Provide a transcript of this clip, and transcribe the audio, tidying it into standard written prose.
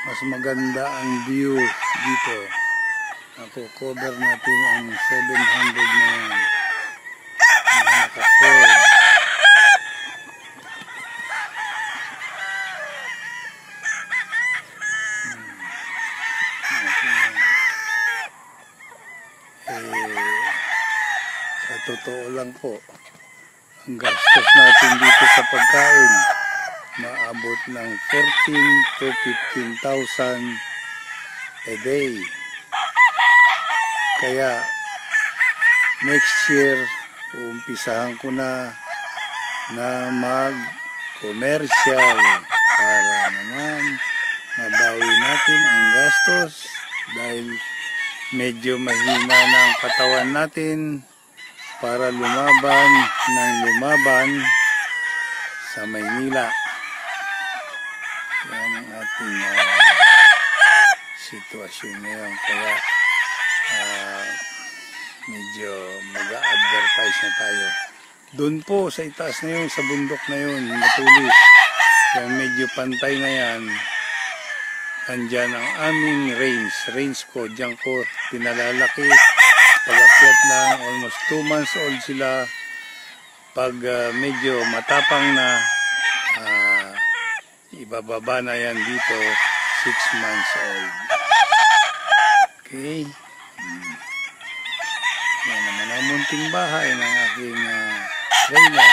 mas maganda ang view dito. Nako-cover natin ang 700 na yan. Naka-cord. Sa totoo lang po, ang gastos natin dito sa pagkain maabot ng 14,000 to 15,000 a day. Kaya next year uumpisahan ko na mag-commercial para naman mabawi natin ang gastos dahil medyo mahina na ang katawan natin para lumaban sa Maynila. Yan ang ating sitwasyon ngayon. Kaya medyo mag-a-advertise na tayo. Doon po sa itaas na yun, sa bundok na yun, matulis. Yan medyo pantay na yan. Andyan ang aming range ko. Diyan ko pinalalaki. Pag-akyat na, almost 2 months old sila. Pag medyo matapang na, ibababa na yan dito, 6 months old. Okay. Yan naman ang munting bahay ng aking trainer.